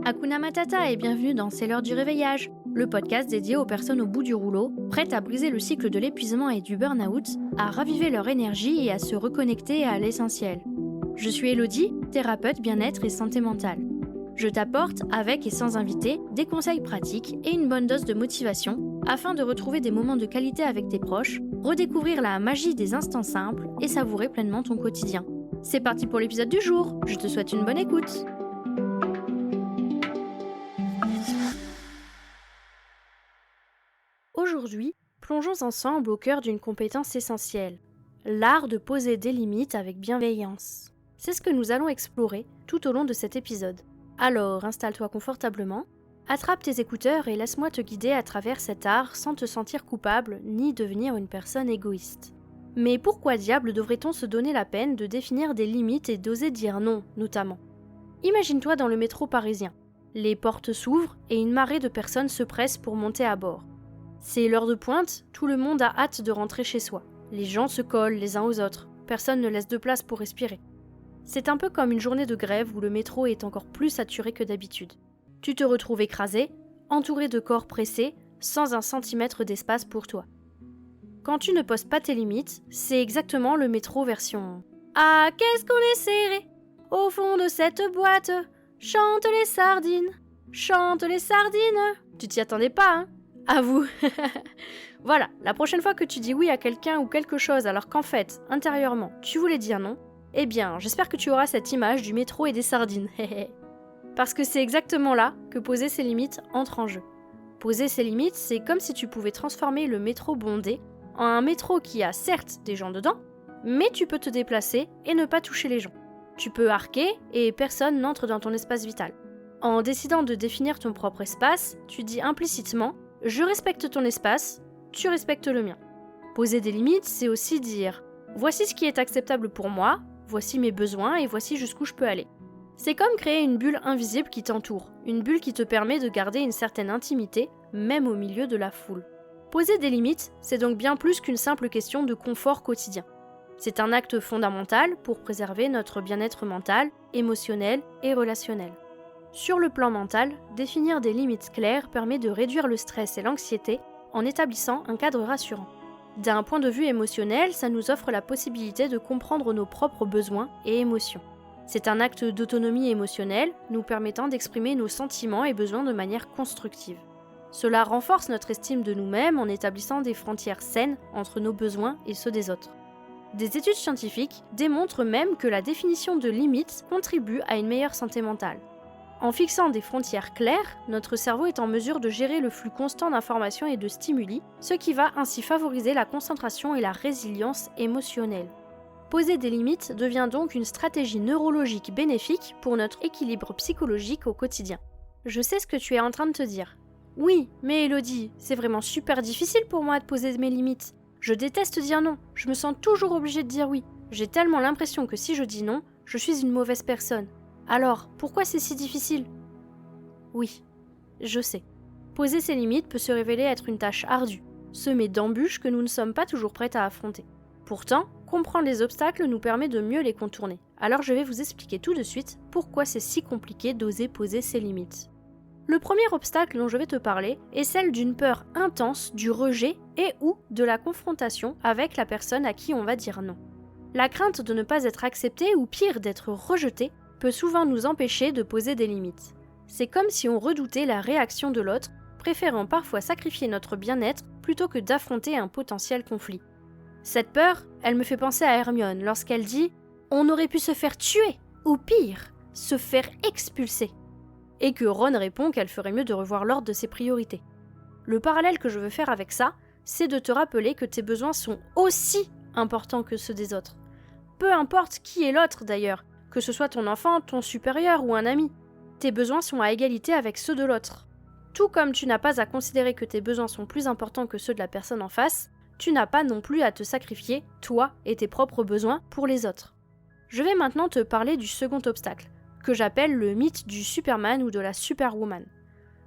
Hakuna Matata et bienvenue dans C'est l'heure du réveillage, le podcast dédié aux personnes au bout du rouleau, prêtes à briser le cycle de l'épuisement et du burn-out, à raviver leur énergie et à se reconnecter à l'essentiel. Je suis Elodie, thérapeute bien-être et santé mentale. Je t'apporte, avec et sans invité, des conseils pratiques et une bonne dose de motivation afin de retrouver des moments de qualité avec tes proches, redécouvrir la magie des instants simples et savourer pleinement ton quotidien. C'est parti pour l'épisode du jour, je te souhaite une bonne écoute. Aujourd'hui, plongeons ensemble au cœur d'une compétence essentielle, l'art de poser des limites avec bienveillance. C'est ce que nous allons explorer tout au long de cet épisode. Alors, installe-toi confortablement, attrape tes écouteurs et laisse-moi te guider à travers cet art sans te sentir coupable ni devenir une personne égoïste. Mais pourquoi diable devrait-on se donner la peine de définir des limites et d'oser dire non, notamment ? Imagine-toi dans le métro parisien. Les portes s'ouvrent et une marée de personnes se pressent pour monter à bord. C'est l'heure de pointe, tout le monde a hâte de rentrer chez soi. Les gens se collent les uns aux autres, personne ne laisse de place pour respirer. C'est un peu comme une journée de grève où le métro est encore plus saturé que d'habitude. Tu te retrouves écrasé, entouré de corps pressés, sans un centimètre d'espace pour toi. Quand tu ne poses pas tes limites, c'est exactement le métro version « Ah, qu'est-ce qu'on est serré au fond de cette boîte, chante les sardines, chante les sardines !» Tu t'y attendais pas, hein ? Avoue. Voilà, la prochaine fois que tu dis oui à quelqu'un ou quelque chose alors qu'en fait, intérieurement, tu voulais dire non, eh bien, j'espère que tu auras cette image du métro et des sardines. Parce que c'est exactement là que poser ses limites entre en jeu. Poser ses limites, c'est comme si tu pouvais transformer le métro bondé en un métro qui a certes des gens dedans, mais tu peux te déplacer et ne pas toucher les gens. Tu peux arquer et personne n'entre dans ton espace vital. En décidant de définir ton propre espace, tu dis implicitement « Je respecte ton espace, tu respectes le mien ». Poser des limites, c'est aussi dire « Voici ce qui est acceptable pour moi, voici mes besoins et voici jusqu'où je peux aller ». C'est comme créer une bulle invisible qui t'entoure, une bulle qui te permet de garder une certaine intimité, même au milieu de la foule. Poser des limites, c'est donc bien plus qu'une simple question de confort quotidien. C'est un acte fondamental pour préserver notre bien-être mental, émotionnel et relationnel. Sur le plan mental, définir des limites claires permet de réduire le stress et l'anxiété en établissant un cadre rassurant. D'un point de vue émotionnel, ça nous offre la possibilité de comprendre nos propres besoins et émotions. C'est un acte d'autonomie émotionnelle, nous permettant d'exprimer nos sentiments et besoins de manière constructive. Cela renforce notre estime de nous-mêmes en établissant des frontières saines entre nos besoins et ceux des autres. Des études scientifiques démontrent même que la définition de limites contribue à une meilleure santé mentale. En fixant des frontières claires, notre cerveau est en mesure de gérer le flux constant d'informations et de stimuli, ce qui va ainsi favoriser la concentration et la résilience émotionnelle. Poser des limites devient donc une stratégie neurologique bénéfique pour notre équilibre psychologique au quotidien. Je sais ce que tu es en train de te dire. Oui, mais Elodie, c'est vraiment super difficile pour moi de poser mes limites. Je déteste dire non, je me sens toujours obligée de dire oui. J'ai tellement l'impression que si je dis non, je suis une mauvaise personne. Alors, pourquoi c'est si difficile ? Oui, je sais. Poser ses limites peut se révéler être une tâche ardue, semée d'embûches que nous ne sommes pas toujours prêts à affronter. Pourtant, comprendre les obstacles nous permet de mieux les contourner. Alors je vais vous expliquer tout de suite pourquoi c'est si compliqué d'oser poser ses limites. Le premier obstacle dont je vais te parler est celle d'une peur intense du rejet et ou de la confrontation avec la personne à qui on va dire non. La crainte de ne pas être accepté ou pire d'être rejeté peut souvent nous empêcher de poser des limites. C'est comme si on redoutait la réaction de l'autre, préférant parfois sacrifier notre bien-être plutôt que d'affronter un potentiel conflit. Cette peur, elle me fait penser à Hermione lorsqu'elle dit « On aurait pu se faire tuer, ou pire, se faire expulser ». Et que Ron répond qu'elle ferait mieux de revoir l'ordre de ses priorités. Le parallèle que je veux faire avec ça, c'est de te rappeler que tes besoins sont aussi importants que ceux des autres. Peu importe qui est l'autre d'ailleurs, que ce soit ton enfant, ton supérieur ou un ami. Tes besoins sont à égalité avec ceux de l'autre. Tout comme tu n'as pas à considérer que tes besoins sont plus importants que ceux de la personne en face, tu n'as pas non plus à te sacrifier, toi et tes propres besoins, pour les autres. Je vais maintenant te parler du second obstacle, que j'appelle le mythe du Superman ou de la Superwoman.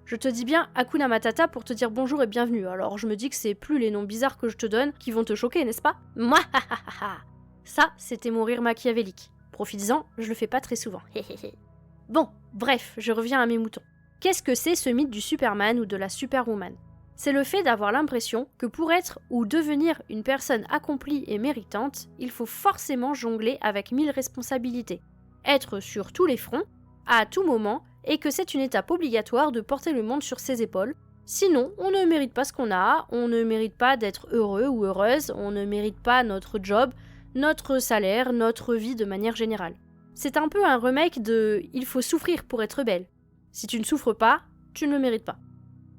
Je te dis bien Hakuna Matata pour te dire bonjour et bienvenue, alors je me dis que c'est plus les noms bizarres que je te donne qui vont te choquer, n'est-ce pas ? Mouahahaha. Ça, c'était mon rire machiavélique. Profites-en, je le fais pas très souvent. Bon, Bref, je reviens à mes moutons. Qu'est-ce que c'est ce mythe du Superman ou de la Superwoman ? C'est le fait d'avoir l'impression que pour être ou devenir une personne accomplie et méritante, il faut forcément jongler avec 1000 responsabilités, être sur tous les fronts, à tout moment, et que c'est une étape obligatoire de porter le monde sur ses épaules. Sinon, on ne mérite pas ce qu'on a, on ne mérite pas d'être heureux ou heureuse, on ne mérite pas notre job, notre salaire, notre vie de manière générale. C'est un peu un remake de « il faut souffrir pour être belle ». Si tu ne souffres pas, tu ne le mérites pas.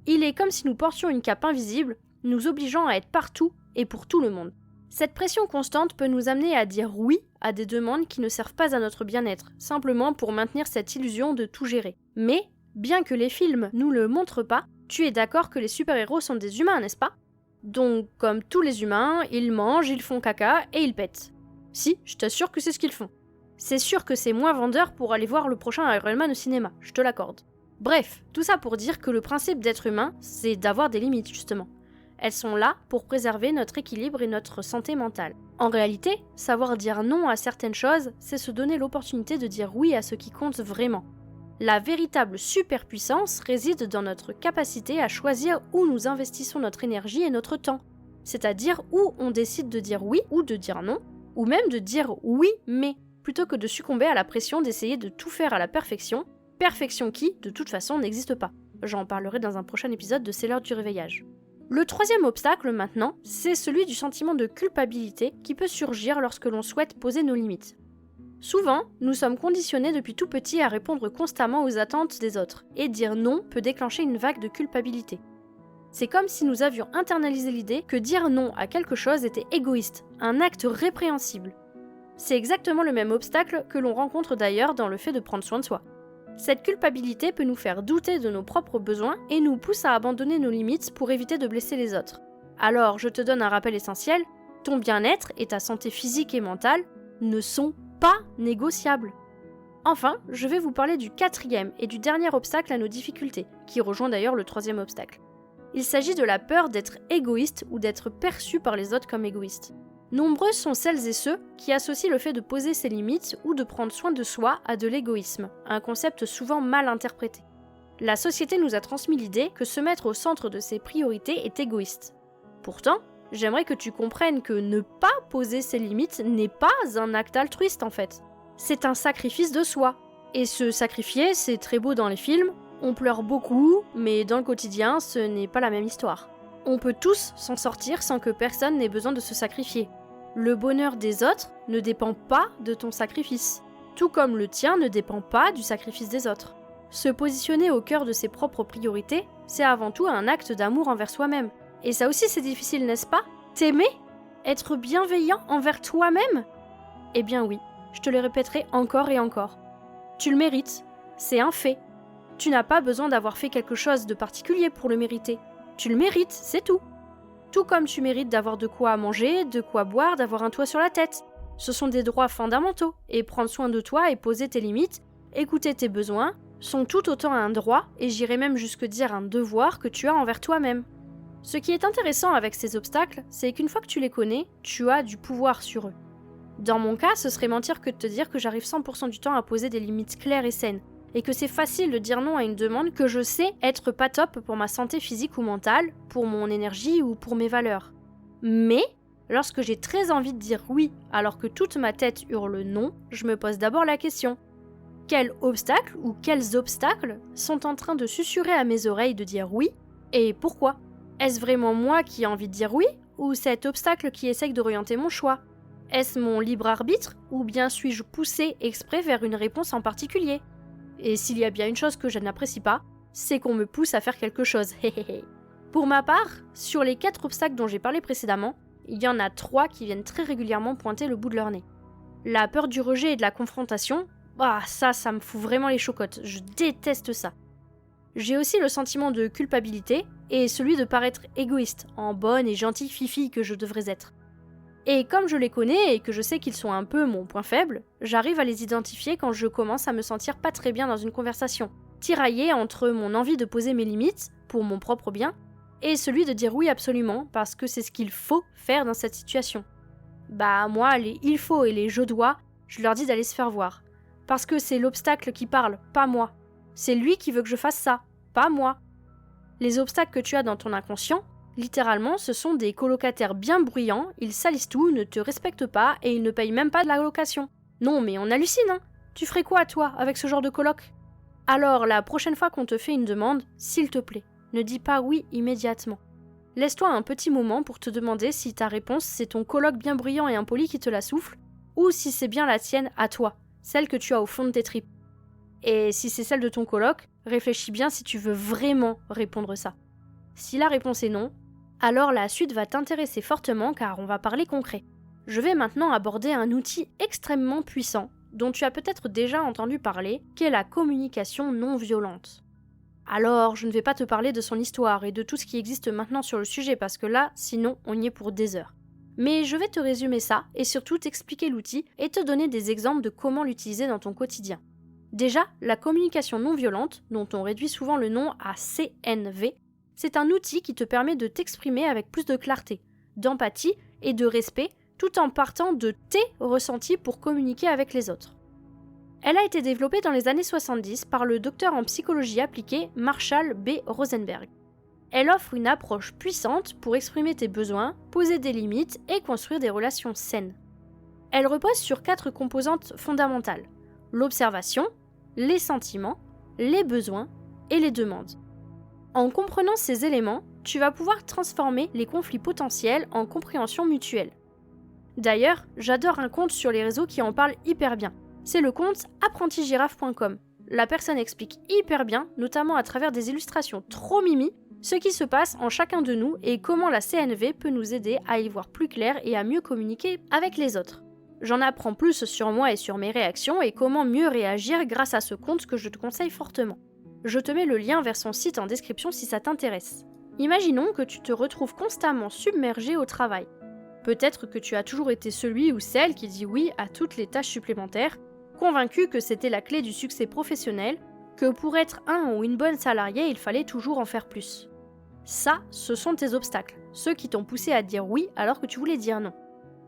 Il est comme si nous portions une cape invisible, nous obligeant à être partout et pour tout le monde. Cette pression constante peut nous amener à dire oui à des demandes qui ne servent pas à notre bien-être, simplement pour maintenir cette illusion de tout gérer. Mais, bien que les films nous le montrent pas, tu es d'accord que les super-héros sont des humains, n'est-ce pas ? Donc, comme tous les humains, ils mangent, ils font caca et ils pètent. Si, je t'assure que c'est ce qu'ils font. C'est sûr que c'est moins vendeur pour aller voir le prochain Iron Man au cinéma, je te l'accorde. Bref, tout ça pour dire que le principe d'être humain, c'est d'avoir des limites justement. Elles sont là pour préserver notre équilibre et notre santé mentale. En réalité, savoir dire non à certaines choses, c'est se donner l'opportunité de dire oui à ce qui compte vraiment. La véritable superpuissance réside dans notre capacité à choisir où nous investissons notre énergie et notre temps. C'est-à-dire où on décide de dire oui ou de dire non, ou même de dire oui mais, plutôt que de succomber à la pression d'essayer de tout faire à la perfection qui, de toute façon, n'existe pas. J'en parlerai dans un prochain épisode de C'est l'heure du réveillage. Le troisième obstacle, maintenant, c'est celui du sentiment de culpabilité qui peut surgir lorsque l'on souhaite poser nos limites. Souvent, nous sommes conditionnés depuis tout petit à répondre constamment aux attentes des autres, et dire non peut déclencher une vague de culpabilité. C'est comme si nous avions internalisé l'idée que dire non à quelque chose était égoïste, un acte répréhensible. C'est exactement le même obstacle que l'on rencontre d'ailleurs dans le fait de prendre soin de soi. Cette culpabilité peut nous faire douter de nos propres besoins et nous pousse à abandonner nos limites pour éviter de blesser les autres. Alors, je te donne un rappel essentiel, ton bien-être et ta santé physique et mentale ne sont pas négociables. Enfin, je vais vous parler du quatrième et du dernier obstacle à nos difficultés, qui rejoint d'ailleurs le troisième obstacle. Il s'agit de la peur d'être égoïste ou d'être perçu par les autres comme égoïste. Nombreux sont celles et ceux qui associent le fait de poser ses limites ou de prendre soin de soi à de l'égoïsme, un concept souvent mal interprété. La société nous a transmis l'idée que se mettre au centre de ses priorités est égoïste. Pourtant, j'aimerais que tu comprennes que ne pas poser ses limites n'est pas un acte altruiste en fait. C'est un sacrifice de soi. Et se sacrifier, c'est très beau dans les films, on pleure beaucoup, mais dans le quotidien, ce n'est pas la même histoire. On peut tous s'en sortir sans que personne n'ait besoin de se sacrifier. Le bonheur des autres ne dépend pas de ton sacrifice, tout comme le tien ne dépend pas du sacrifice des autres. Se positionner au cœur de ses propres priorités, c'est avant tout un acte d'amour envers soi-même. Et ça aussi c'est difficile, n'est-ce pas ? T'aimer ? Être bienveillant envers toi-même ? Eh bien oui, je te le répéterai encore et encore. Tu le mérites, c'est un fait. Tu n'as pas besoin d'avoir fait quelque chose de particulier pour le mériter. Tu le mérites, c'est tout. Tout comme tu mérites d'avoir de quoi manger, de quoi boire, d'avoir un toit sur la tête. Ce sont des droits fondamentaux, et prendre soin de toi et poser tes limites, écouter tes besoins, sont tout autant un droit, et j'irais même jusque dire un devoir que tu as envers toi-même. Ce qui est intéressant avec ces obstacles, c'est qu'une fois que tu les connais, tu as du pouvoir sur eux. Dans mon cas, ce serait mentir que de te dire que j'arrive 100% du temps à poser des limites claires et saines, et que c'est facile de dire non à une demande que je sais être pas top pour ma santé physique ou mentale, pour mon énergie ou pour mes valeurs. Mais, lorsque j'ai très envie de dire oui alors que toute ma tête hurle non, je me pose d'abord la question. Quels obstacles ou quels obstacles sont en train de susurrer à mes oreilles de dire oui, et pourquoi ? Est-ce vraiment moi qui ai envie de dire oui, ou cet obstacle qui essaye d'orienter mon choix ? Est-ce mon libre arbitre, ou bien suis-je poussé exprès vers une réponse en particulier ? Et s'il y a bien une chose que je n'apprécie pas, c'est qu'on me pousse à faire quelque chose. Pour ma part, sur les 4 obstacles dont j'ai parlé précédemment, il y en a 3 qui viennent très régulièrement pointer le bout de leur nez. La peur du rejet et de la confrontation, ça me fout vraiment les chocottes, je déteste ça. J'ai aussi le sentiment de culpabilité et celui de paraître égoïste, en bonne et gentille fifi que je devrais être. Et comme je les connais et que je sais qu'ils sont un peu mon point faible, j'arrive à les identifier quand je commence à me sentir pas très bien dans une conversation, tiraillée entre mon envie de poser mes limites, pour mon propre bien, et celui de dire oui absolument, parce que c'est ce qu'il faut faire dans cette situation. Moi, les il faut et les je dois, je leur dis d'aller se faire voir. Parce que c'est l'obstacle qui parle, pas moi. C'est lui qui veut que je fasse ça, pas moi. Les obstacles que tu as dans ton inconscient, littéralement, ce sont des colocataires bien bruyants, ils salissent tout, ne te respectent pas et ils ne payent même pas de la location. Non mais on hallucine, hein. Tu ferais quoi, toi, avec ce genre de coloc? Alors, la prochaine fois qu'on te fait une demande, s'il te plaît, ne dis pas oui immédiatement. Laisse-toi un petit moment pour te demander si ta réponse c'est ton coloc bien bruyant et impoli qui te la souffle, ou si c'est bien la tienne à toi, celle que tu as au fond de tes tripes. Et si c'est celle de ton coloc, réfléchis bien si tu veux vraiment répondre ça. Si la réponse est non, alors la suite va t'intéresser fortement car on va parler concret. Je vais maintenant aborder un outil extrêmement puissant dont tu as peut-être déjà entendu parler, qui est la communication non violente. Alors, je ne vais pas te parler de son histoire et de tout ce qui existe maintenant sur le sujet parce que là, sinon, on y est pour des heures. Mais je vais te résumer ça et surtout t'expliquer l'outil et te donner des exemples de comment l'utiliser dans ton quotidien. Déjà, la communication non violente, dont on réduit souvent le nom à CNV, c'est un outil qui te permet de t'exprimer avec plus de clarté, d'empathie et de respect, tout en partant de tes ressentis pour communiquer avec les autres. Elle a été développée dans les années 70 par le docteur en psychologie appliquée Marshall B. Rosenberg. Elle offre une approche puissante pour exprimer tes besoins, poser des limites et construire des relations saines. Elle repose sur 4 composantes fondamentales: l'observation, les sentiments, les besoins et les demandes. En comprenant ces éléments, tu vas pouvoir transformer les conflits potentiels en compréhension mutuelle. D'ailleurs, j'adore un compte sur les réseaux qui en parle hyper bien. C'est le compte apprentigiraffe.com. La personne explique hyper bien, notamment à travers des illustrations trop mimi, ce qui se passe en chacun de nous et comment la CNV peut nous aider à y voir plus clair et à mieux communiquer avec les autres. J'en apprends plus sur moi et sur mes réactions et comment mieux réagir grâce à ce compte que je te conseille fortement. Je te mets le lien vers son site en description si ça t'intéresse. Imaginons que tu te retrouves constamment submergé au travail. Peut-être que tu as toujours été celui ou celle qui dit oui à toutes les tâches supplémentaires, convaincu que c'était la clé du succès professionnel, que pour être un ou une bonne salariée, il fallait toujours en faire plus. Ça, ce sont tes obstacles, ceux qui t'ont poussé à dire oui alors que tu voulais dire non.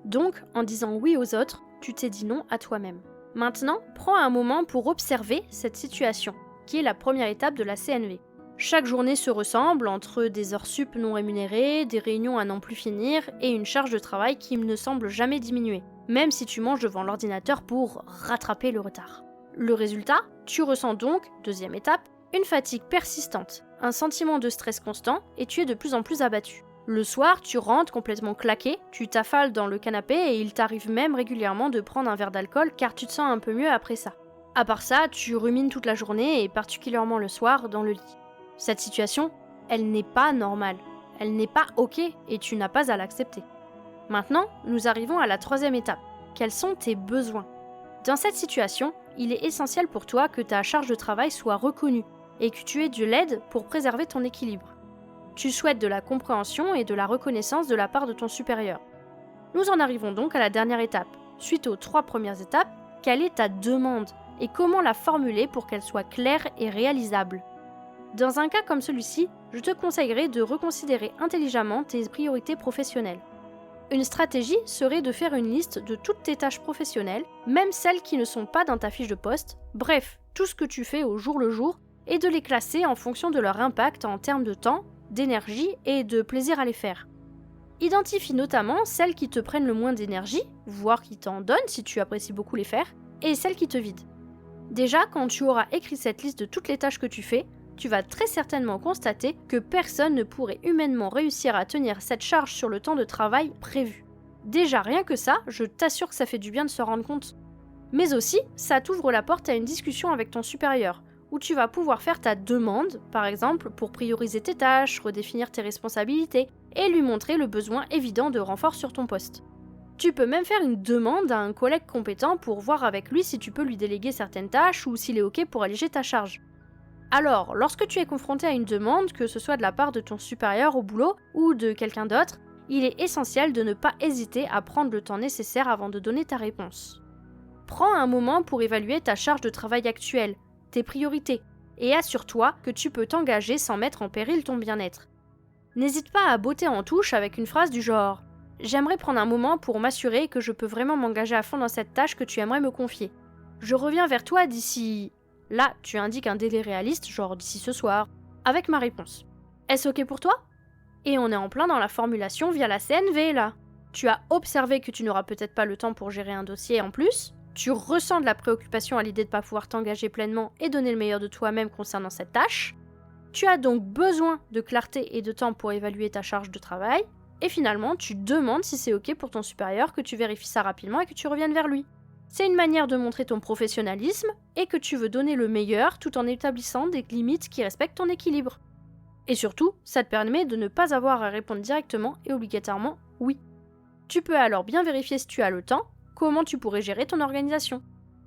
Donc, en disant oui aux autres, tu t'es dit non à toi-même. Maintenant, prends un moment pour observer cette situation, qui est la première étape de la CNV. Chaque journée se ressemble entre des heures sup non rémunérées, des réunions à n'en plus finir et une charge de travail qui ne semble jamais diminuer, même si tu manges devant l'ordinateur pour rattraper le retard. Le résultat, tu ressens donc, deuxième étape, une fatigue persistante, un sentiment de stress constant et tu es de plus en plus abattu. Le soir, tu rentres complètement claqué, tu t'affales dans le canapé et il t'arrive même régulièrement de prendre un verre d'alcool car tu te sens un peu mieux après ça. À part ça, tu rumines toute la journée et particulièrement le soir dans le lit. Cette situation, elle n'est pas normale, elle n'est pas ok et tu n'as pas à l'accepter. Maintenant, nous arrivons à la troisième étape. Quels sont tes besoins? Dans cette situation, il est essentiel pour toi que ta charge de travail soit reconnue et que tu aies de l'aide pour préserver ton équilibre. Tu souhaites de la compréhension et de la reconnaissance de la part de ton supérieur. Nous en arrivons donc à la dernière étape. Suite aux 3 premières étapes, quelle est ta demande et comment la formuler pour qu'elle soit claire et réalisable? Dans un cas comme celui-ci, je te conseillerais de reconsidérer intelligemment tes priorités professionnelles. Une stratégie serait de faire une liste de toutes tes tâches professionnelles, même celles qui ne sont pas dans ta fiche de poste, bref, tout ce que tu fais au jour le jour, et de les classer en fonction de leur impact en termes de temps, d'énergie et de plaisir à les faire. Identifie notamment celles qui te prennent le moins d'énergie, voire qui t'en donnent si tu apprécies beaucoup les faire, et celles qui te vident. Déjà, quand tu auras écrit cette liste de toutes les tâches que tu fais, tu vas très certainement constater que personne ne pourrait humainement réussir à tenir cette charge sur le temps de travail prévu. Déjà, rien que ça, je t'assure que ça fait du bien de se rendre compte. Mais aussi, ça t'ouvre la porte à une discussion avec ton supérieur, où tu vas pouvoir faire ta demande, par exemple, pour prioriser tes tâches, redéfinir tes responsabilités, et lui montrer le besoin évident de renfort sur ton poste. Tu peux même faire une demande à un collègue compétent pour voir avec lui si tu peux lui déléguer certaines tâches ou s'il est OK pour alléger ta charge. Alors, lorsque tu es confronté à une demande, que ce soit de la part de ton supérieur au boulot ou de quelqu'un d'autre, il est essentiel de ne pas hésiter à prendre le temps nécessaire avant de donner ta réponse. Prends un moment pour évaluer ta charge de travail actuelle, tes priorités, et assure-toi que tu peux t'engager sans mettre en péril ton bien-être. N'hésite pas à botter en touche avec une phrase du genre « J'aimerais prendre un moment pour m'assurer que je peux vraiment m'engager à fond dans cette tâche que tu aimerais me confier. Je reviens vers toi d'ici… » Là, tu indiques un délai réaliste, genre d'ici ce soir, avec ma réponse. Est-ce ok pour toi ? Et on est en plein dans la formulation via la CNV là. Tu as observé que tu n'auras peut-être pas le temps pour gérer un dossier en plus, tu ressens de la préoccupation à l'idée de ne pas pouvoir t'engager pleinement et donner le meilleur de toi-même concernant cette tâche. Tu as donc besoin de clarté et de temps pour évaluer ta charge de travail, et finalement tu demandes si c'est ok pour ton supérieur que tu vérifies ça rapidement et que tu reviennes vers lui. C'est une manière de montrer ton professionnalisme et que tu veux donner le meilleur tout en établissant des limites qui respectent ton équilibre. Et surtout, ça te permet de ne pas avoir à répondre directement et obligatoirement oui. Tu peux alors bien vérifier si tu as le temps, comment tu pourrais gérer ton organisation.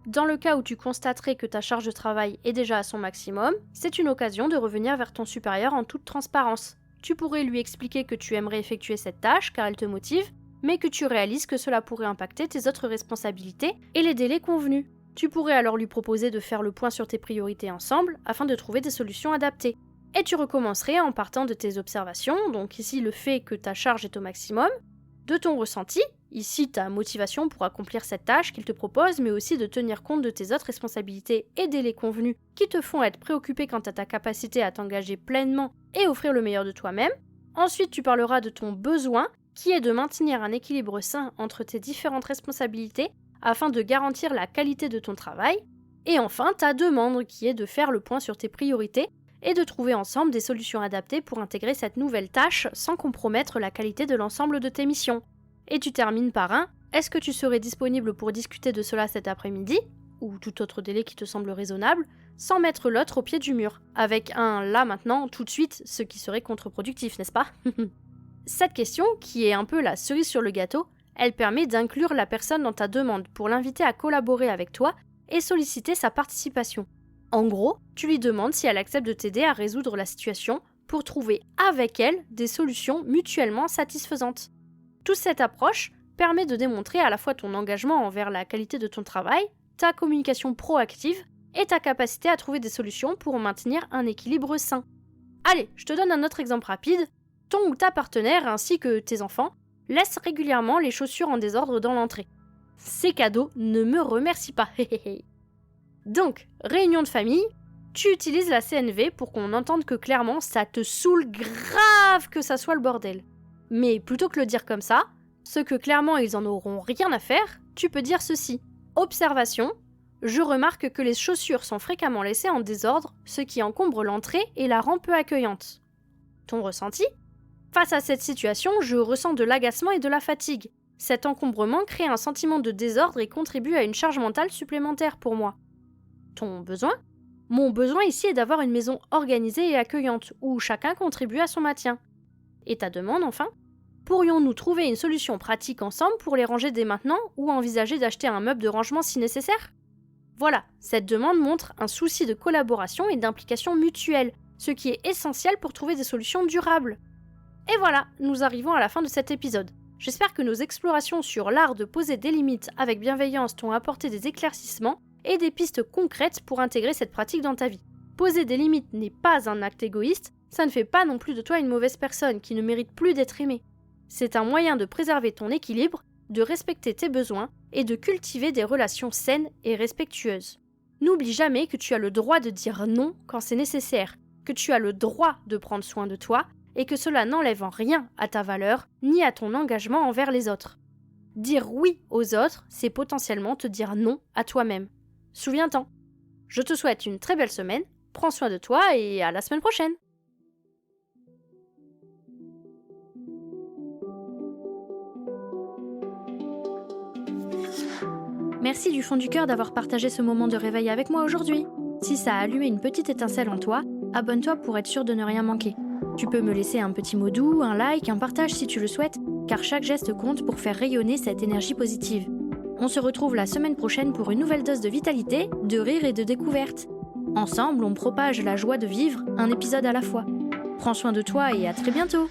Dans le cas où tu constaterais que ta charge de travail est déjà à son maximum, c'est une occasion de revenir vers ton supérieur en toute transparence. Tu pourrais lui expliquer que tu aimerais effectuer cette tâche car elle te motive, mais que tu réalises que cela pourrait impacter tes autres responsabilités et les délais convenus. Tu pourrais alors lui proposer de faire le point sur tes priorités ensemble afin de trouver des solutions adaptées. Et tu recommencerais en partant de tes observations, donc ici le fait que ta charge est au maximum, de ton ressenti, ici ta motivation pour accomplir cette tâche qu'il te propose, mais aussi de tenir compte de tes autres responsabilités et délais convenus qui te font être préoccupé quant à ta capacité à t'engager pleinement et offrir le meilleur de toi-même. Ensuite, tu parleras de ton besoin, qui est de maintenir un équilibre sain entre tes différentes responsabilités afin de garantir la qualité de ton travail. Et enfin, ta demande, qui est de faire le point sur tes priorités et de trouver ensemble des solutions adaptées pour intégrer cette nouvelle tâche sans compromettre la qualité de l'ensemble de tes missions. Et tu termines par un « Est-ce que tu serais disponible pour discuter de cela cet après-midi ?» ou tout autre délai qui te semble raisonnable, sans mettre l'autre au pied du mur, avec un « là maintenant, tout de suite », ce qui serait contre-productif, n'est-ce pas? Cette question, qui est un peu la cerise sur le gâteau, elle permet d'inclure la personne dans ta demande pour l'inviter à collaborer avec toi et solliciter sa participation. En gros, tu lui demandes si elle accepte de t'aider à résoudre la situation pour trouver avec elle des solutions mutuellement satisfaisantes. Toute cette approche permet de démontrer à la fois ton engagement envers la qualité de ton travail, ta communication proactive et ta capacité à trouver des solutions pour maintenir un équilibre sain. Allez, je te donne un autre exemple rapide. Ton ou ta partenaire ainsi que tes enfants laissent régulièrement les chaussures en désordre dans l'entrée. C'est cadeau, ne me remercie pas. Donc, réunion de famille, tu utilises la CNV pour qu'on entende que clairement ça te saoule grave que ça soit le bordel. Mais plutôt que le dire comme ça, ce que clairement ils en auront rien à faire, tu peux dire ceci. Observation, je remarque que les chaussures sont fréquemment laissées en désordre, ce qui encombre l'entrée et la rend peu accueillante. Ton ressenti ? Face à cette situation, je ressens de l'agacement et de la fatigue. Cet encombrement crée un sentiment de désordre et contribue à une charge mentale supplémentaire pour moi. Ton besoin ? Mon besoin ici est d'avoir une maison organisée et accueillante, où chacun contribue à son maintien. Et ta demande enfin ? Pourrions-nous trouver une solution pratique ensemble pour les ranger dès maintenant ou envisager d'acheter un meuble de rangement si nécessaire ? Voilà, cette demande montre un souci de collaboration et d'implication mutuelle, ce qui est essentiel pour trouver des solutions durables. Et voilà, nous arrivons à la fin de cet épisode. J'espère que nos explorations sur l'art de poser des limites avec bienveillance t'ont apporté des éclaircissements et des pistes concrètes pour intégrer cette pratique dans ta vie. Poser des limites n'est pas un acte égoïste, ça ne fait pas non plus de toi une mauvaise personne qui ne mérite plus d'être aimée. C'est un moyen de préserver ton équilibre, de respecter tes besoins et de cultiver des relations saines et respectueuses. N'oublie jamais que tu as le droit de dire non quand c'est nécessaire, que tu as le droit de prendre soin de toi et que cela n'enlève en rien à ta valeur ni à ton engagement envers les autres. Dire oui aux autres, c'est potentiellement te dire non à toi-même. Souviens-t'en. Je te souhaite une très belle semaine, prends soin de toi et à la semaine prochaine. Merci du fond du cœur d'avoir partagé ce moment de réveil avec moi aujourd'hui. Si ça a allumé une petite étincelle en toi, abonne-toi pour être sûr de ne rien manquer. Tu peux me laisser un petit mot doux, un like, un partage si tu le souhaites, car chaque geste compte pour faire rayonner cette énergie positive. On se retrouve la semaine prochaine pour une nouvelle dose de vitalité, de rire et de découverte. Ensemble, on propage la joie de vivre, un épisode à la fois. Prends soin de toi et à très bientôt!